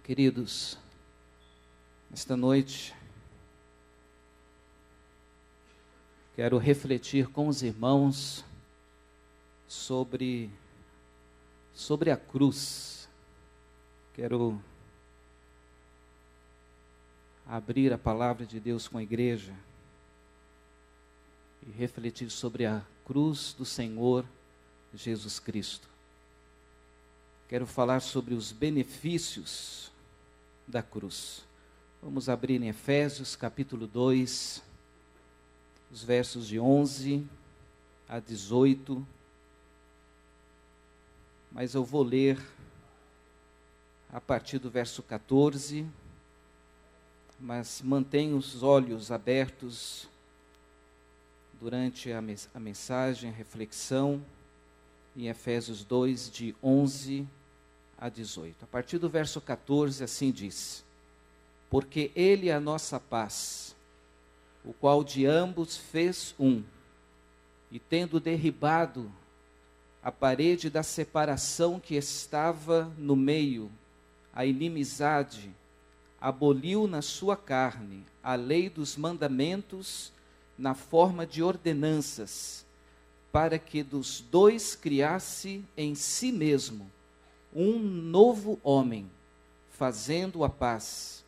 Queridos, esta noite quero refletir com os irmãos sobre a cruz. Quero abrir a palavra de Deus com a igreja e refletir sobre a cruz do Senhor Jesus Cristo. Quero falar sobre os benefícios da cruz. Vamos abrir em Efésios capítulo 2, os versos de 11 a 18. Mas eu vou ler a partir do verso 14, mas mantenha os olhos abertos durante a mensagem, a reflexão, em Efésios 2, de 11 a 18. A partir do verso 14, assim diz: porque ele é a nossa paz, o qual de ambos fez um, e tendo derribado a parede da separação que estava no meio, a inimizade, aboliu na sua carne a lei dos mandamentos na forma de ordenanças, para que dos dois criasse em si mesmo um novo homem, fazendo a paz,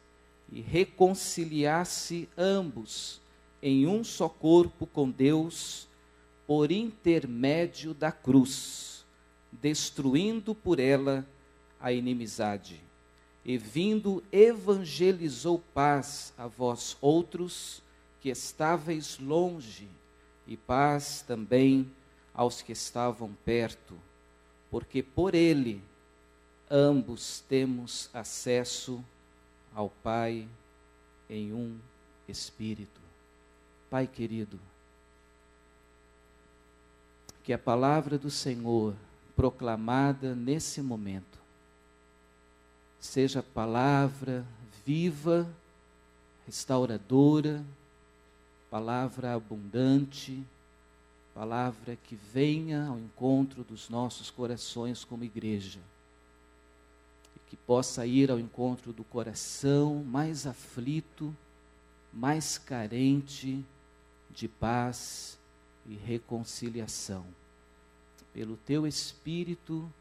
e reconciliasse ambos em um só corpo com Deus, por intermédio da cruz, destruindo por ela a inimizade. E vindo, evangelizou paz a vós outros, que estáveis longe, e paz também aos que estavam perto, porque por ele ambos temos acesso ao Pai em um Espírito. Pai querido, que a palavra do Senhor proclamada nesse momento seja palavra viva, restauradora, palavra abundante, palavra que venha ao encontro dos nossos corações como igreja, e que possa ir ao encontro do coração mais aflito, mais carente de paz e reconciliação, pelo teu Espírito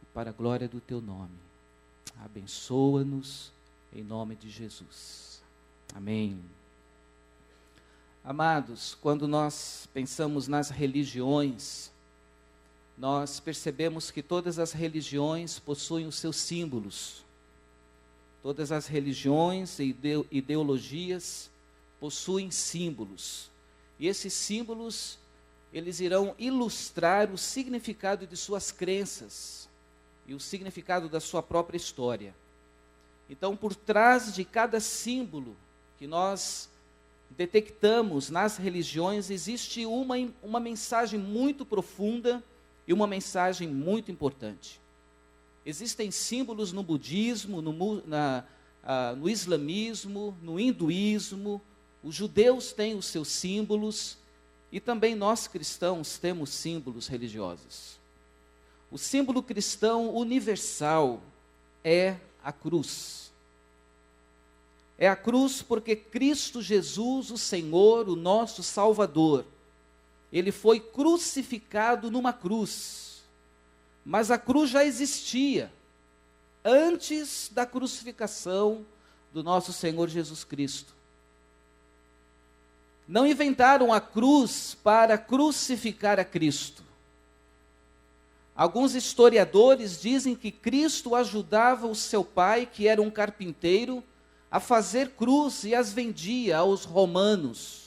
e para a glória do teu nome. Abençoa-nos em nome de Jesus. Amém. Amados, quando nós pensamos nas religiões, nós percebemos que todas as religiões possuem os seus símbolos. Todas as religiões e ideologias possuem símbolos. E esses símbolos, eles irão ilustrar o significado de suas crenças e o significado da sua própria história. Então, por trás de cada símbolo que nós detectamos nas religiões, existe uma mensagem muito profunda e uma mensagem muito importante. Existem símbolos no budismo, no islamismo, no hinduísmo. Os judeus têm os seus símbolos, e também nós cristãos temos símbolos religiosos. O símbolo cristão universal é a cruz. É a cruz porque Cristo Jesus, o Senhor, o nosso Salvador, ele foi crucificado numa cruz. Mas a cruz já existia antes da crucificação do nosso Senhor Jesus Cristo. Não inventaram a cruz para crucificar a Cristo. Alguns historiadores dizem que Cristo ajudava o seu pai, que era um carpinteiro, a fazer cruz e as vendia aos romanos.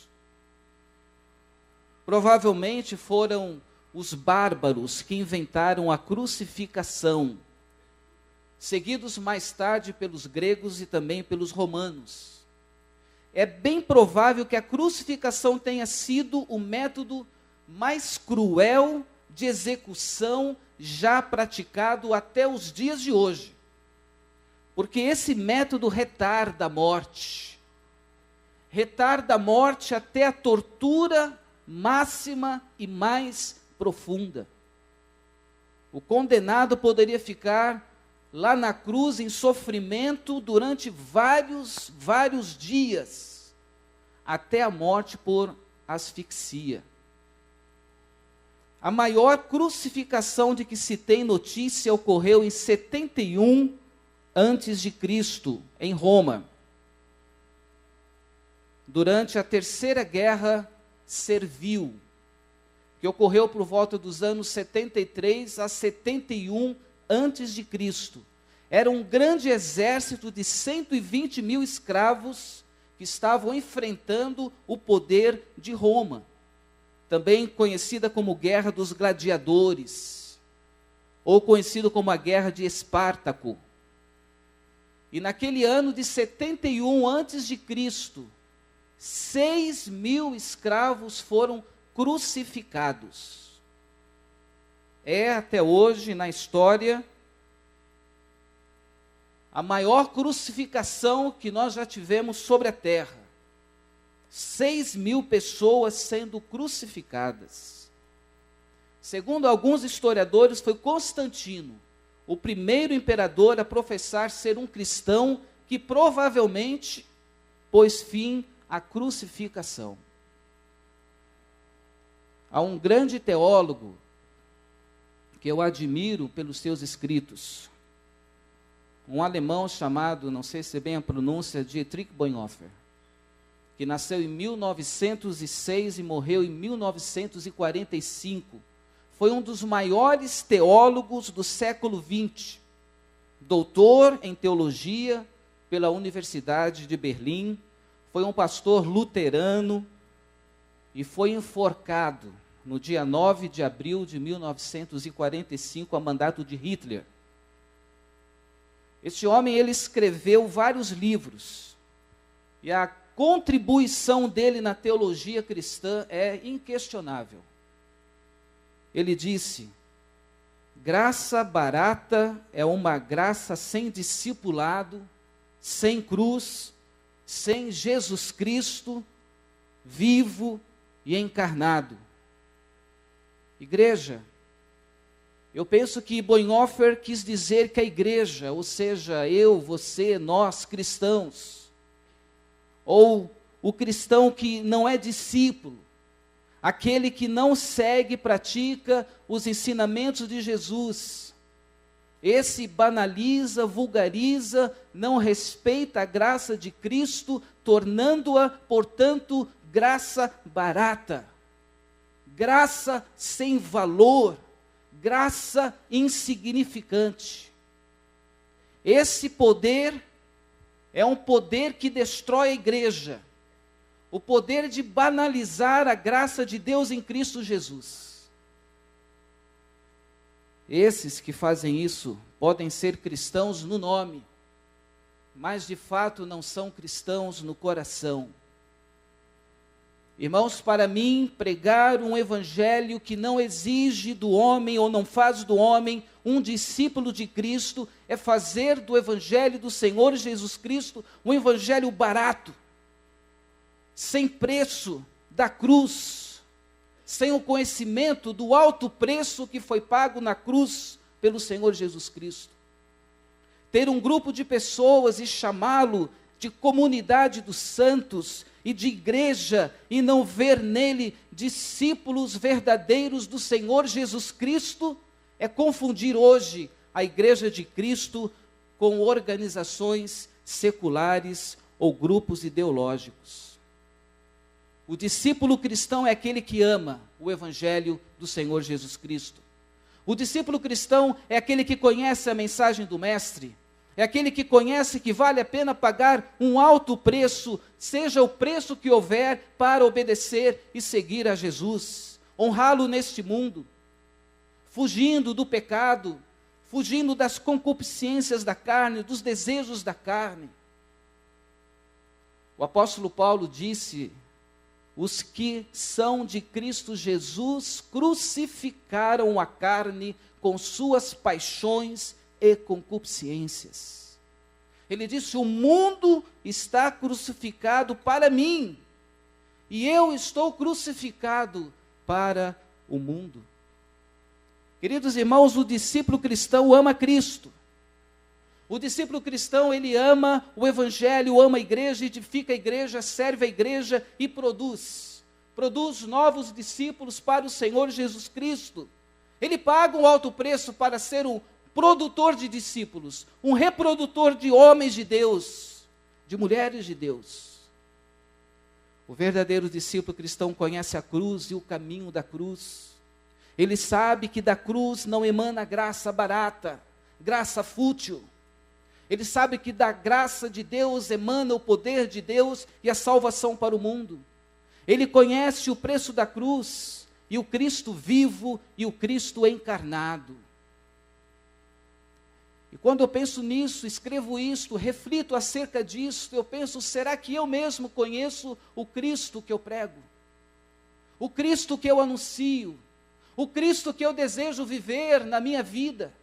Provavelmente foram os bárbaros que inventaram a crucificação, seguidos mais tarde pelos gregos e também pelos romanos. É bem provável que a crucificação tenha sido o método mais cruel de execução já praticado até os dias de hoje. Porque esse método retarda a morte. Retarda a morte até a tortura máxima e mais profunda. O condenado poderia ficar lá na cruz em sofrimento durante vários dias, até a morte por asfixia. A maior crucificação de que se tem notícia ocorreu em 71 antes de Cristo, em Roma, durante a Terceira Guerra Servil, que ocorreu por volta dos anos 73 a 71 antes de Cristo. Era um grande exército de 120 mil escravos que estavam enfrentando o poder de Roma, também conhecida como Guerra dos Gladiadores, ou conhecido como a Guerra de Espartaco. E naquele ano de 71 antes de Cristo, 6 mil escravos foram crucificados. É até hoje na história a maior crucificação que nós já tivemos sobre a terra. 6 mil pessoas sendo crucificadas. Segundo alguns historiadores, foi Constantino, o primeiro imperador a professar ser um cristão que provavelmente pôs fim à crucificação. Há um grande teólogo que eu admiro pelos seus escritos, um alemão chamado, não sei se é bem a pronúncia, Dietrich Bonhoeffer, que nasceu em 1906 e morreu em 1945. Foi um dos maiores teólogos do século XX, doutor em teologia pela Universidade de Berlim, foi um pastor luterano e foi enforcado no dia 9 de abril de 1945, a mandato de Hitler. Este homem, ele escreveu vários livros, e a contribuição dele na teologia cristã é inquestionável. Ele disse: graça barata é uma graça sem discipulado, sem cruz, sem Jesus Cristo, vivo e encarnado. Igreja, eu penso que Bonhoeffer quis dizer que a igreja, ou seja, eu, você, nós cristãos, ou o cristão que não é discípulo, aquele que não segue e pratica os ensinamentos de Jesus, esse banaliza, vulgariza, não respeita a graça de Cristo, tornando-a, portanto, graça barata, graça sem valor, graça insignificante. Esse poder é um poder que destrói a igreja, o poder de banalizar a graça de Deus em Cristo Jesus. Esses que fazem isso podem ser cristãos no nome, mas de fato não são cristãos no coração. Irmãos, para mim, pregar um evangelho que não exige do homem ou não faz do homem um discípulo de Cristo é fazer do evangelho do Senhor Jesus Cristo um evangelho barato, sem preço da cruz, sem o conhecimento do alto preço que foi pago na cruz pelo Senhor Jesus Cristo. Ter um grupo de pessoas e chamá-lo de comunidade dos santos e de igreja, e não ver nele discípulos verdadeiros do Senhor Jesus Cristo, é confundir hoje a igreja de Cristo com organizações seculares ou grupos ideológicos. O discípulo cristão é aquele que ama o evangelho do Senhor Jesus Cristo. O discípulo cristão é aquele que conhece a mensagem do Mestre, é aquele que conhece que vale a pena pagar um alto preço, seja o preço que houver, para obedecer e seguir a Jesus, honrá-lo neste mundo, fugindo do pecado, fugindo das concupiscências da carne, dos desejos da carne. O apóstolo Paulo disse: os que são de Cristo Jesus crucificaram a carne com suas paixões e concupiscências. Ele disse: o mundo está crucificado para mim, e eu estou crucificado para o mundo. Queridos irmãos, o discípulo cristão ama Cristo, O discípulo cristão, ele ama o evangelho, ama a igreja, edifica a igreja, serve a igreja e produz novos discípulos para o Senhor Jesus Cristo. Ele paga um alto preço para ser um produtor de discípulos, um reprodutor de homens de Deus, de mulheres de Deus. O verdadeiro discípulo cristão conhece a cruz e o caminho da cruz. Ele sabe que da cruz não emana graça barata, graça fútil. Ele sabe que da graça de Deus emana o poder de Deus e a salvação para o mundo. Ele conhece o preço da cruz e o Cristo vivo e o Cristo encarnado. E quando eu penso nisso, escrevo isto, reflito acerca disso, eu penso, será que eu mesmo conheço o Cristo que eu prego? O Cristo que eu anuncio? O Cristo que eu desejo viver na minha vida?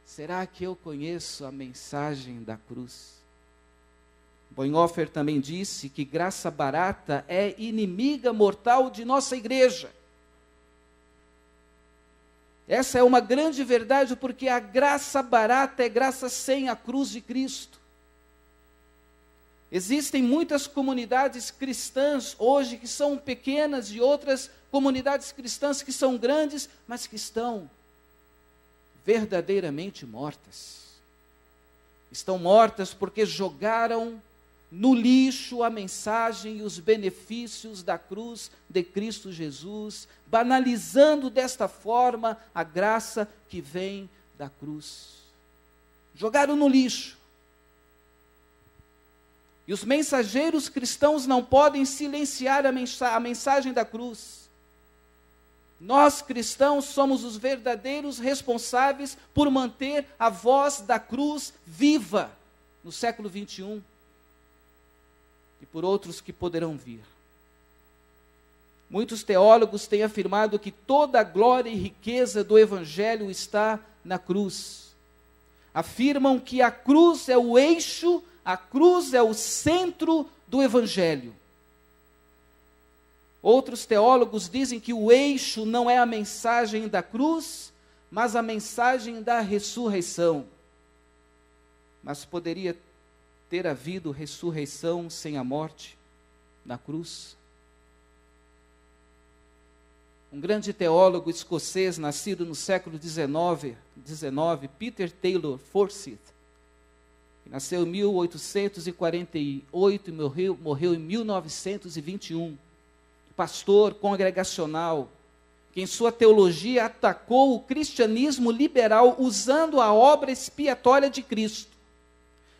Será que eu conheço a mensagem da cruz? Bonhoeffer também disse que graça barata é inimiga mortal de nossa igreja. Essa é uma grande verdade, porque a graça barata é graça sem a cruz de Cristo. Existem muitas comunidades cristãs hoje que são pequenas e outras comunidades cristãs que são grandes, mas que estão verdadeiramente mortas. Estão mortas porque jogaram no lixo a mensagem e os benefícios da cruz de Cristo Jesus, banalizando desta forma a graça que vem da cruz. Jogaram no lixo. E os mensageiros cristãos não podem silenciar a mensagem da cruz. Nós cristãos somos os verdadeiros responsáveis por manter a voz da cruz viva no século 21 e por outros que poderão vir. Muitos teólogos têm afirmado que toda a glória e riqueza do evangelho está na cruz. Afirmam que a cruz é o eixo, a cruz é o centro do evangelho. Outros teólogos dizem que o eixo não é a mensagem da cruz, mas a mensagem da ressurreição. Mas poderia ter havido ressurreição sem a morte na cruz? Um grande teólogo escocês, nascido no século XIX, Peter Taylor Forsyth, que nasceu em 1848 e morreu em 1921, pastor congregacional, que em sua teologia atacou o cristianismo liberal usando a obra expiatória de Cristo.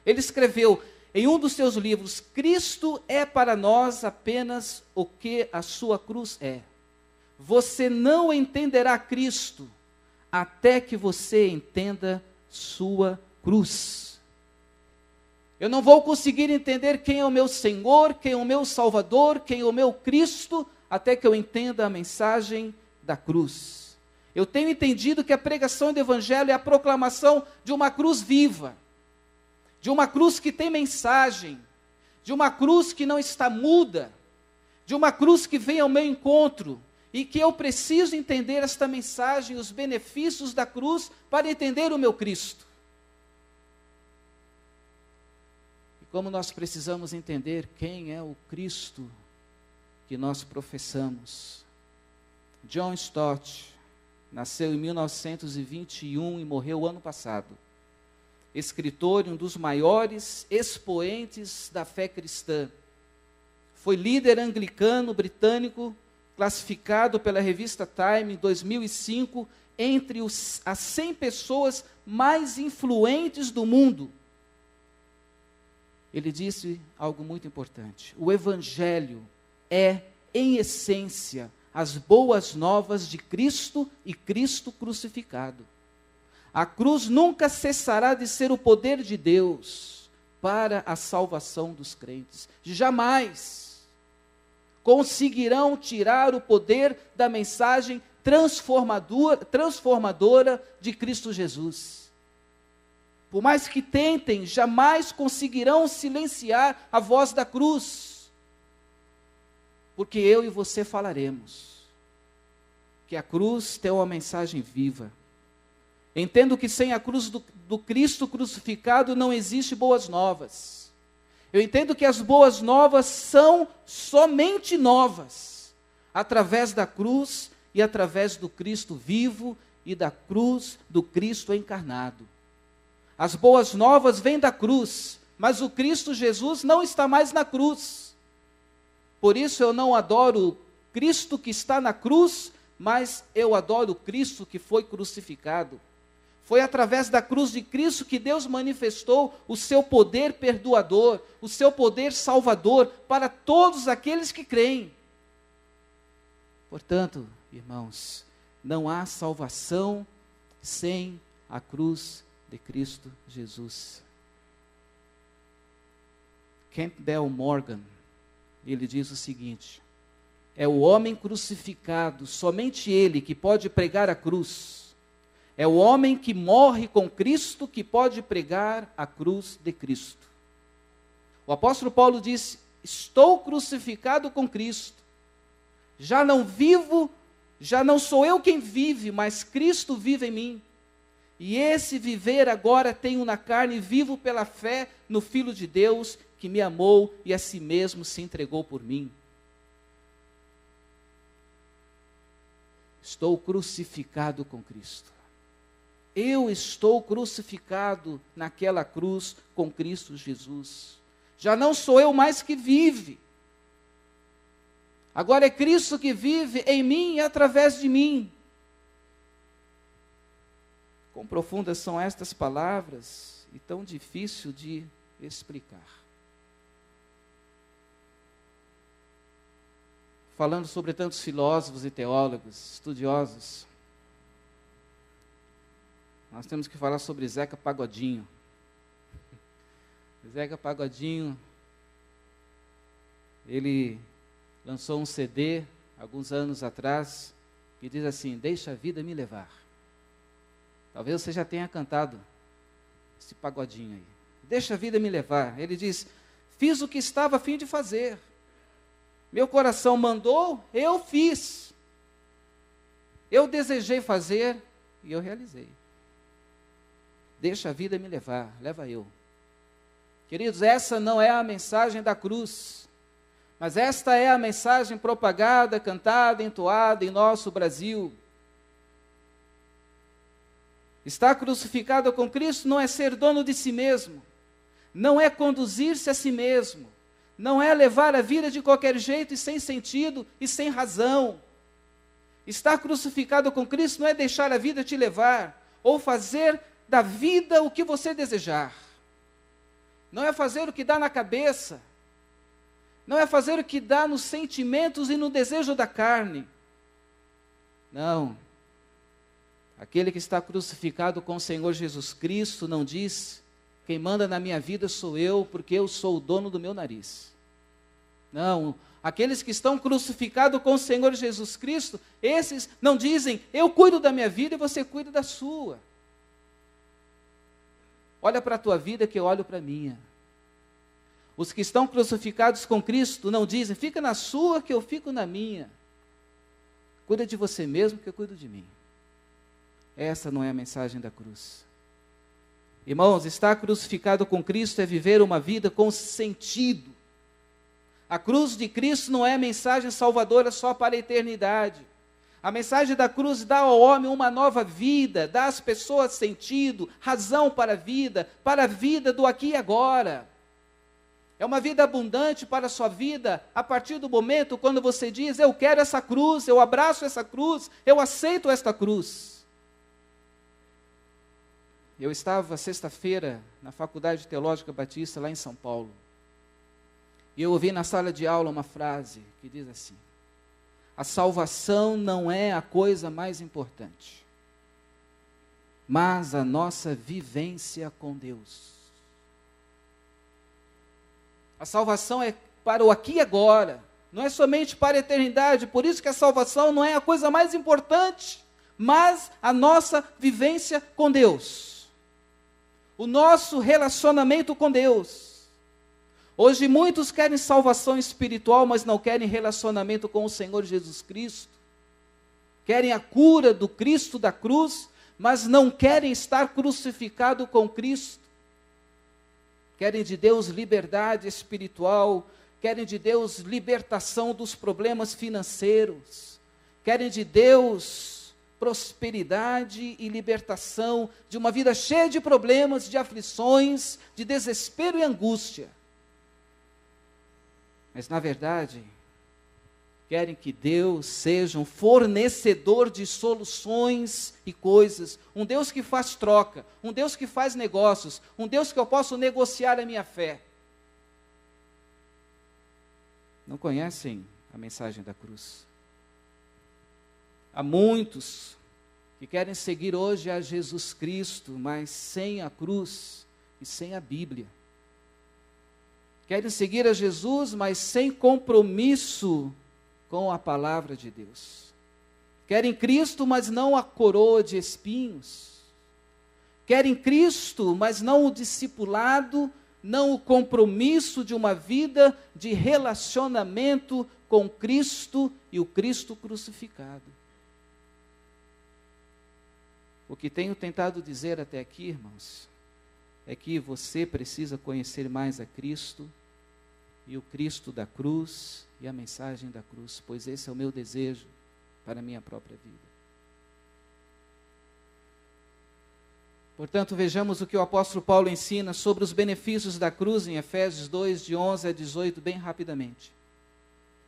Ele escreveu em um dos seus livros: Cristo é para nós apenas o que a sua cruz é. Você não entenderá Cristo até que você entenda sua cruz. Eu não vou conseguir entender quem é o meu Senhor, quem é o meu Salvador, quem é o meu Cristo, até que eu entenda a mensagem da cruz. Eu tenho entendido que a pregação do Evangelho é a proclamação de uma cruz viva, de uma cruz que tem mensagem, de uma cruz que não está muda, de uma cruz que vem ao meu encontro, e que eu preciso entender esta mensagem, os benefícios da cruz, para entender o meu Cristo. Como nós precisamos entender quem é o Cristo que nós professamos. John Stott nasceu em 1921 e morreu ano passado. Escritor e um dos maiores expoentes da fé cristã. Foi líder anglicano britânico, classificado pela revista Time em 2005 entre as 100 pessoas mais influentes do mundo. Ele disse algo muito importante: o Evangelho é, em essência, as boas novas de Cristo e Cristo crucificado. A cruz nunca cessará de ser o poder de Deus para a salvação dos crentes. Jamais conseguirão tirar o poder da mensagem transformadora de Cristo Jesus. Por mais que tentem, jamais conseguirão silenciar a voz da cruz. Porque eu e você falaremos que a cruz tem uma mensagem viva. Entendo que sem a cruz do Cristo crucificado não existe boas novas. Eu entendo que as boas novas são somente novas, através da cruz e através do Cristo vivo e da cruz do Cristo encarnado. As boas novas vêm da cruz, mas o Cristo Jesus não está mais na cruz. Por isso eu não adoro o Cristo que está na cruz, mas eu adoro o Cristo que foi crucificado. Foi através da cruz de Cristo que Deus manifestou o seu poder perdoador, o seu poder salvador para todos aqueles que creem. Portanto, irmãos, não há salvação sem a cruz de Cristo Jesus. Campbell Morgan, ele diz o seguinte: é o homem crucificado, somente ele que pode pregar a cruz. É o homem que morre com Cristo que pode pregar a cruz de Cristo. O apóstolo Paulo disse: estou crucificado com Cristo. Já não vivo, já não sou eu quem vive, mas Cristo vive em mim. E esse viver agora tenho na carne, vivo pela fé no Filho de Deus, que me amou e a si mesmo se entregou por mim. Estou crucificado com Cristo. Eu estou crucificado naquela cruz com Cristo Jesus. Já não sou eu mais que vive. Agora é Cristo que vive em mim e através de mim. Quão profundas são estas palavras e tão difícil de explicar. Falando sobre tantos filósofos e teólogos, estudiosos, nós temos que falar sobre Zeca Pagodinho. Zeca Pagodinho, ele lançou um CD, alguns anos atrás, que diz assim: deixa a vida me levar. Talvez você já tenha cantado esse pagodinho aí. Deixa a vida me levar. Ele diz: fiz o que estava a fim de fazer. Meu coração mandou, eu fiz. Eu desejei fazer e eu realizei. Deixa a vida me levar, leva eu. Queridos, essa não é a mensagem da cruz, mas esta é a mensagem propagada, cantada, entoada em nosso Brasil. Estar crucificado com Cristo não é ser dono de si mesmo, não é conduzir-se a si mesmo, não é levar a vida de qualquer jeito e sem sentido e sem razão. Estar crucificado com Cristo não é deixar a vida te levar, ou fazer da vida o que você desejar. Não é fazer o que dá na cabeça, não é fazer o que dá nos sentimentos e no desejo da carne. Não. Aquele que está crucificado com o Senhor Jesus Cristo não diz: quem manda na minha vida sou eu, porque eu sou o dono do meu nariz. Não. Aqueles que estão crucificados com o Senhor Jesus Cristo, esses não dizem: eu cuido da minha vida e você cuida da sua. Olha para a tua vida que eu olho para a minha. Os que estão crucificados com Cristo não dizem: fica na sua que eu fico na minha. Cuida de você mesmo que eu cuido de mim. Essa não é a mensagem da cruz. Irmãos, estar crucificado com Cristo é viver uma vida com sentido. A cruz de Cristo não é a mensagem salvadora só para a eternidade. A mensagem da cruz dá ao homem uma nova vida, dá às pessoas sentido, razão para a vida do aqui e agora. É uma vida abundante para a sua vida, a partir do momento quando você diz: eu quero essa cruz, eu abraço essa cruz, eu aceito esta cruz. Eu estava sexta-feira na Faculdade Teológica Batista, lá em São Paulo, e eu ouvi na sala de aula uma frase que diz assim: a salvação não é a coisa mais importante, mas a nossa vivência com Deus. A salvação é para o aqui e agora, não é somente para a eternidade. Por isso que a salvação não é a coisa mais importante, mas a nossa vivência com Deus, o nosso relacionamento com Deus. Hoje muitos querem salvação espiritual, mas não querem relacionamento com o Senhor Jesus Cristo. Querem a cura do Cristo da cruz, mas não querem estar crucificado com Cristo. Querem de Deus liberdade espiritual, querem de Deus libertação dos problemas financeiros, querem de Deus prosperidade e libertação de uma vida cheia de problemas, de aflições, de desespero e angústia. Mas, na verdade, querem que Deus seja um fornecedor de soluções e coisas, um Deus que faz troca, um Deus que faz negócios, um Deus que eu posso negociar a minha fé. Não conhecem a mensagem da cruz. Há muitos que querem seguir hoje a Jesus Cristo, mas sem a cruz e sem a Bíblia. Querem seguir a Jesus, mas sem compromisso com a palavra de Deus. Querem Cristo, mas não a coroa de espinhos. Querem Cristo, mas não o discipulado, não o compromisso de uma vida de relacionamento com Cristo e o Cristo crucificado. O que tenho tentado dizer até aqui, irmãos, é que você precisa conhecer mais a Cristo e o Cristo da cruz e a mensagem da cruz, pois esse é o meu desejo para a minha própria vida. Portanto, vejamos o que o apóstolo Paulo ensina sobre os benefícios da cruz em Efésios 2, de 11 a 18, bem rapidamente.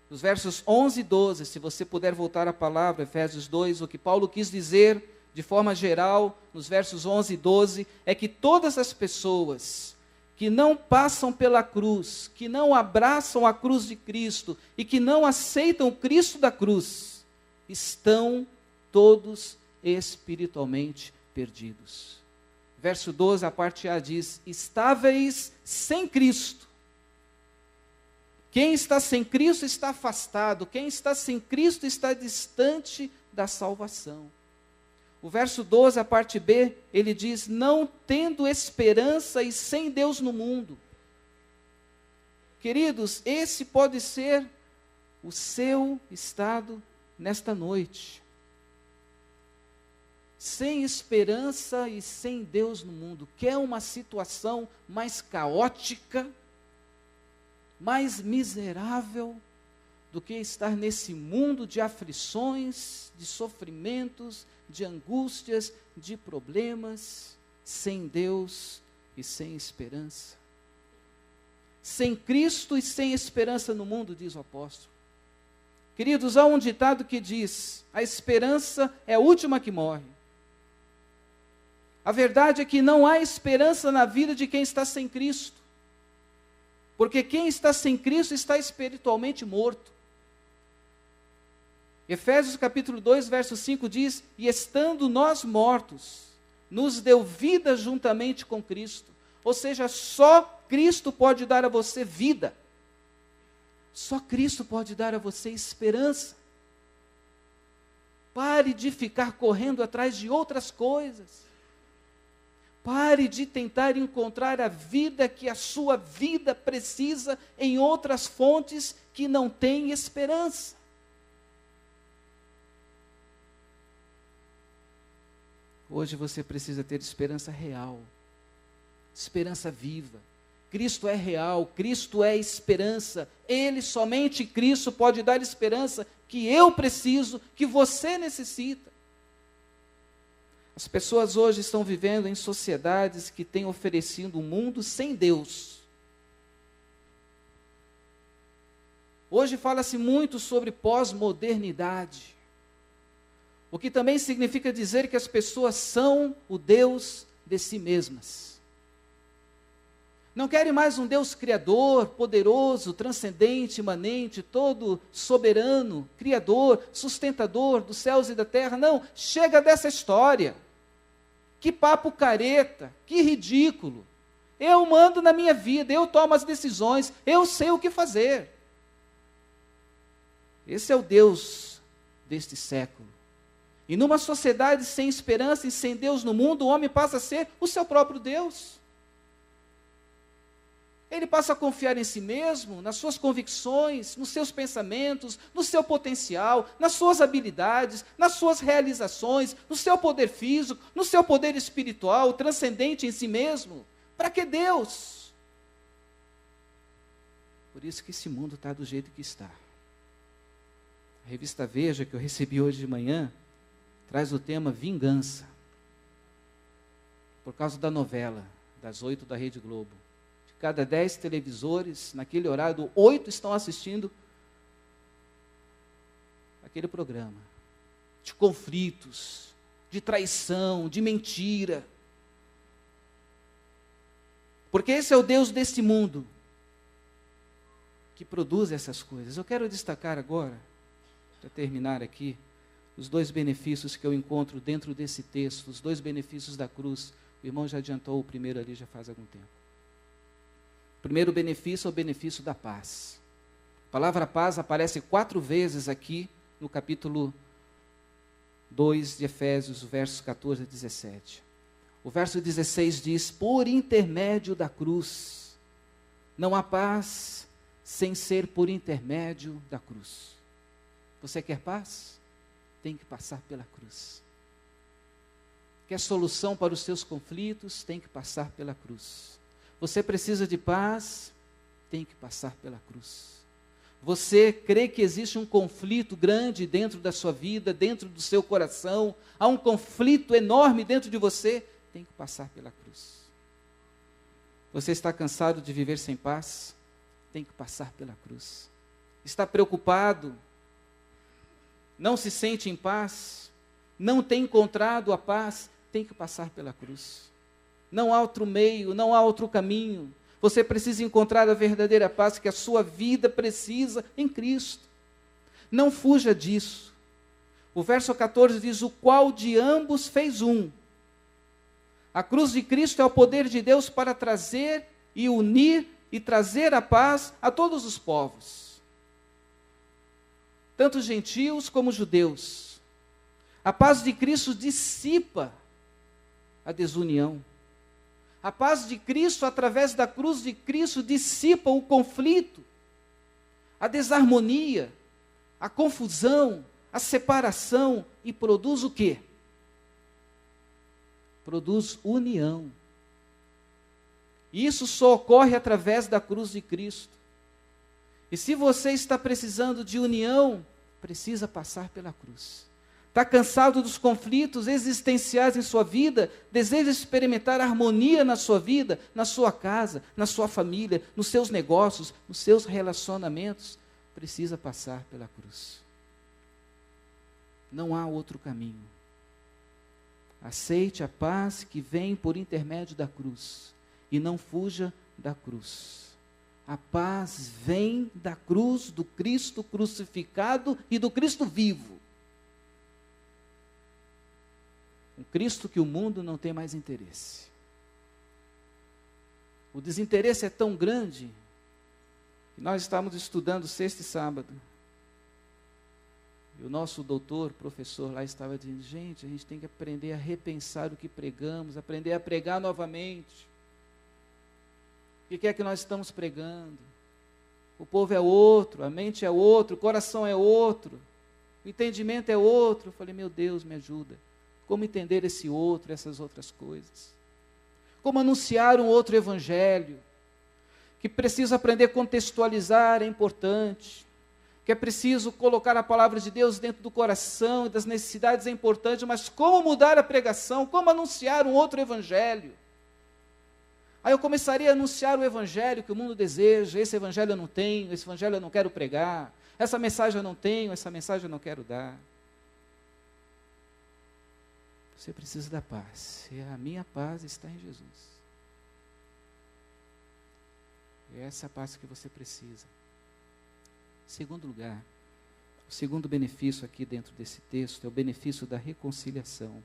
Os versos 11 e 12, se você puder voltar à palavra, Efésios 2, o que Paulo quis dizer de forma geral, nos versos 11 e 12, é que todas as pessoas que não passam pela cruz, que não abraçam a cruz de Cristo e que não aceitam o Cristo da cruz, estão todos espiritualmente perdidos. Verso 12, a parte A diz: estáveis sem Cristo. Quem está sem Cristo está afastado, quem está sem Cristo está distante da salvação. O verso 12, a parte B, ele diz: não tendo esperança e sem Deus no mundo. Queridos, esse pode ser o seu estado nesta noite. Sem esperança e sem Deus no mundo. Quer uma situação mais caótica, mais miserável do que estar nesse mundo de aflições, de sofrimentos, de angústias, de problemas, sem Deus e sem esperança. Sem Cristo e sem esperança no mundo, diz o apóstolo. Queridos, há um ditado que diz: a esperança é a última que morre. A verdade é que não há esperança na vida de quem está sem Cristo. Porque quem está sem Cristo está espiritualmente morto. Efésios capítulo 2, verso 5 diz: e estando nós mortos, nos deu vida juntamente com Cristo. Ou seja, só Cristo pode dar a você vida. Só Cristo pode dar a você esperança. Pare de ficar correndo atrás de outras coisas. Pare de tentar encontrar a vida que a sua vida precisa em outras fontes que não têm esperança. Hoje você precisa ter esperança real, esperança viva. Cristo é real, Cristo é esperança. Ele, somente Cristo, pode dar esperança que eu preciso, que você necessita. As pessoas hoje estão vivendo em sociedades que têm oferecido um mundo sem Deus. Hoje fala-se muito sobre pós-modernidade, o que também significa dizer que as pessoas são o Deus de si mesmas. Não querem mais um Deus criador, poderoso, transcendente, imanente, todo soberano, criador, sustentador dos céus e da terra. Não, chega dessa história. Que papo careta, que ridículo. Eu mando na minha vida, eu tomo as decisões, eu sei o que fazer. Esse é o Deus deste século. E numa sociedade sem esperança e sem Deus no mundo, o homem passa a ser o seu próprio Deus. ele passa a confiar em si mesmo, nas suas convicções, nos seus pensamentos, no seu potencial, nas suas habilidades, nas suas realizações, no seu poder físico, no seu poder espiritual, transcendente em si mesmo. Para que Deus? Por isso que esse mundo está do jeito que está. A revista Veja, que eu recebi hoje de manhã, traz o tema vingança. Por causa da novela, das 8 da Rede Globo. De cada 10 televisores, naquele horário, 8 estão assistindo aquele programa. De conflitos, de traição, de mentira. Porque esse é o Deus desse mundo, que produz essas coisas. Eu quero destacar agora, para terminar aqui, os 2 benefícios que eu encontro dentro desse texto, os 2 benefícios da cruz. O irmão já adiantou o primeiro ali, já faz algum tempo. O primeiro benefício é o benefício da paz. A palavra paz aparece 4 vezes aqui no capítulo 2 de Efésios, versos 14 a 17. O verso 16 diz: por intermédio da cruz, não há paz sem ser por intermédio da cruz. Você quer paz? Tem que passar pela cruz. Quer solução para os seus conflitos? Tem que passar pela cruz. Você precisa de paz? Tem que passar pela cruz. Você crê que existe um conflito grande dentro da sua vida, dentro do seu coração? Há um conflito enorme dentro de você? Tem que passar pela cruz. Você está cansado de viver sem paz? Tem que passar pela cruz. Está preocupado? Não se sente em paz? Não tem encontrado a paz? Tem que passar pela cruz. Não há outro meio, não há outro caminho. Você precisa encontrar a verdadeira paz que a sua vida precisa em Cristo. Não fuja disso. O verso 14 diz: o qual de ambos fez um. A cruz de Cristo é o poder de Deus para trazer e unir e trazer a paz a todos os povos, tanto gentios como judeus. A paz de Cristo dissipa a desunião. A paz de Cristo, através da cruz de Cristo, dissipa o conflito, a desarmonia, a confusão, a separação e produz o quê? Produz união. E isso só ocorre através da cruz de Cristo. E se você está precisando de união, precisa passar pela cruz. Está cansado dos conflitos existenciais em sua vida, deseja experimentar harmonia na sua vida, na sua casa, na sua família, nos seus negócios, nos seus relacionamentos, precisa passar pela cruz. Não há outro caminho. Aceite a paz que vem por intermédio da cruz e não fuja da cruz. A paz vem da cruz, do Cristo crucificado e do Cristo vivo. Um Cristo que o mundo não tem mais interesse. O desinteresse é tão grande que nós estávamos estudando sexta e sábado. E o nosso doutor, professor lá estava dizendo: gente, a gente tem que aprender a repensar o que pregamos, aprender a pregar novamente. O que é que nós estamos pregando? O povo é outro, a mente é outro, o coração é outro, o entendimento é outro. Eu falei: meu Deus, me ajuda. Como entender esse outro, essas outras coisas? Como anunciar um outro evangelho? Que preciso aprender a contextualizar, é importante. Que é preciso colocar a palavra de Deus dentro do coração e das necessidades, é importante. Mas como mudar a pregação? Como anunciar um outro evangelho? Aí eu começaria a anunciar o evangelho que o mundo deseja. Esse evangelho eu não tenho, esse evangelho eu não quero pregar. Essa mensagem eu não tenho, essa mensagem eu não quero dar. Você precisa da paz. E a minha paz está em Jesus. É essa paz que você precisa. Segundo lugar, o segundo benefício aqui dentro desse texto é o benefício da reconciliação.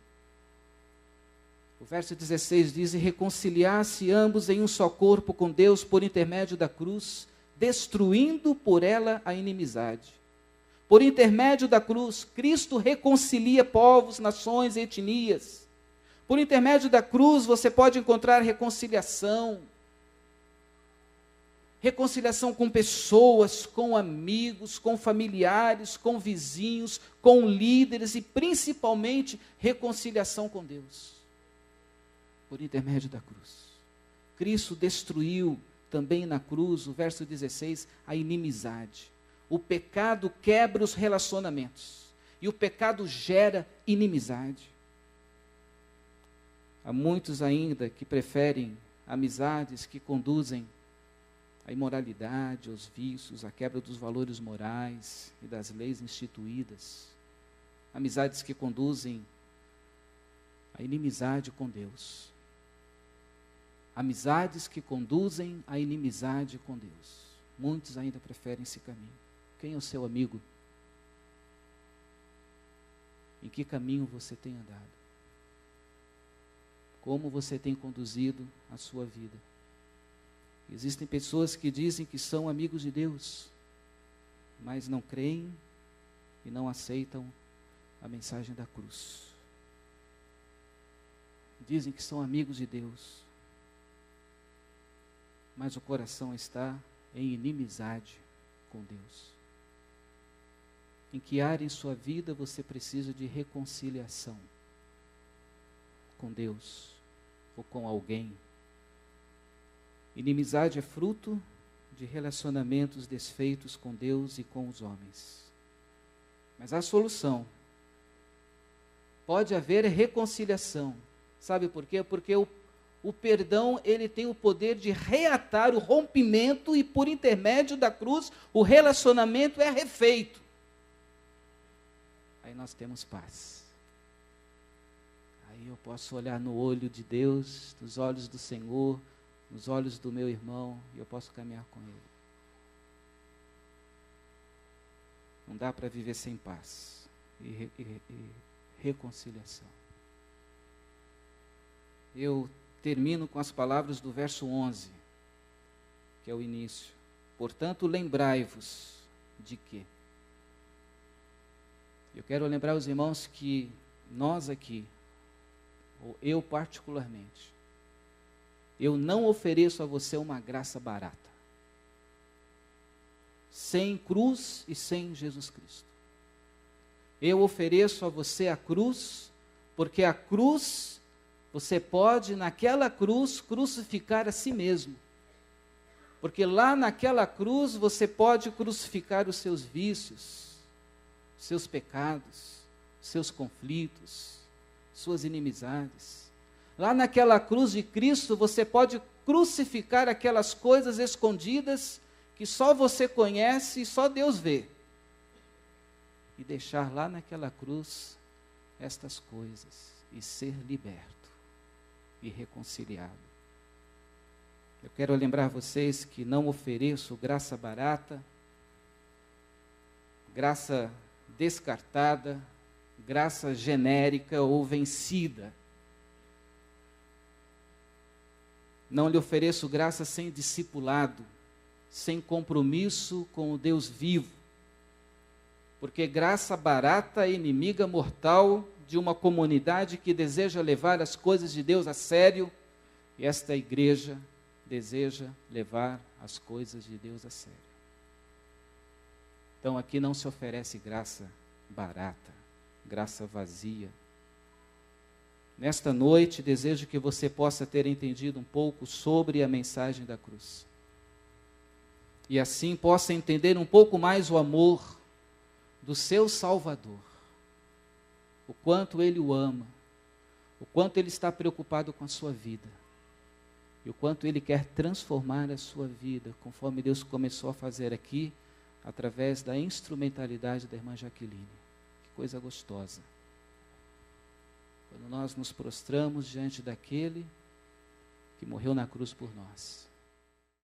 O verso 16 diz: e reconciliar-se ambos em um só corpo com Deus por intermédio da cruz, destruindo por ela a inimizade. Por intermédio da cruz, Cristo reconcilia povos, nações e etnias. Por intermédio da cruz, você pode encontrar reconciliação. reconciliação com pessoas, com amigos, com familiares, com vizinhos, com líderes e principalmente reconciliação com Deus, por intermédio da cruz. Cristo destruiu também na cruz, o verso 16, a inimizade. O pecado quebra os relacionamentos e o pecado gera inimizade. Há muitos ainda que preferem amizades que conduzem à imoralidade, aos vícios, à quebra dos valores morais e das leis instituídas. Amizades que conduzem à inimizade com Deus. Amizades que conduzem à inimizade com Deus. Muitos ainda preferem esse caminho. Quem é o seu amigo? Em que caminho você tem andado? Como você tem conduzido a sua vida? Existem pessoas que dizem que são amigos de Deus, mas não creem e não aceitam a mensagem da cruz. Dizem que são amigos de Deus, mas o coração está em inimizade com Deus. Em que área em sua vida você precisa de reconciliação com Deus ou com alguém? Inimizade é fruto de relacionamentos desfeitos com Deus e com os homens. Mas há solução. Pode haver reconciliação. Sabe por quê? Porque o perdão, ele tem o poder de reatar o rompimento e por intermédio da cruz, o relacionamento é refeito. Aí nós temos paz. Aí eu posso olhar no olho de Deus, nos olhos do Senhor, nos olhos do meu irmão, e eu posso caminhar com ele. Não dá para viver sem paz e reconciliação. Eu termino com as palavras do verso 11, que é o início. Portanto, lembrai-vos de quê? Eu quero lembrar os irmãos que nós aqui, ou eu particularmente, eu não ofereço a você uma graça barata, sem cruz e sem Jesus Cristo. Eu ofereço a você a cruz, porque a cruz, você pode naquela cruz crucificar a si mesmo. Porque lá naquela cruz você pode crucificar os seus vícios, seus pecados, seus conflitos, suas inimizades. Lá naquela cruz de Cristo, você pode crucificar aquelas coisas escondidas que só você conhece e só Deus vê. E deixar lá naquela cruz estas coisas e ser liberto e reconciliado. Eu quero lembrar vocês que não ofereço graça barata, graça descartada, graça genérica ou vencida. Não lhe ofereço graça sem discipulado, sem compromisso com o Deus vivo. Porque graça barata é inimiga mortal de uma comunidade que deseja levar as coisas de Deus a sério, e esta igreja deseja levar as coisas de Deus a sério. Então aqui não se oferece graça barata, graça vazia. Nesta noite, desejo que você possa ter entendido um pouco sobre a mensagem da cruz. E assim possa entender um pouco mais o amor do seu Salvador. O quanto Ele o ama, o quanto Ele está preocupado com a sua vida. E o quanto Ele quer transformar a sua vida, conforme Deus começou a fazer aqui, através da instrumentalidade da irmã Jaqueline. Que coisa gostosa. Quando nós nos prostramos diante daquele que morreu na cruz por nós.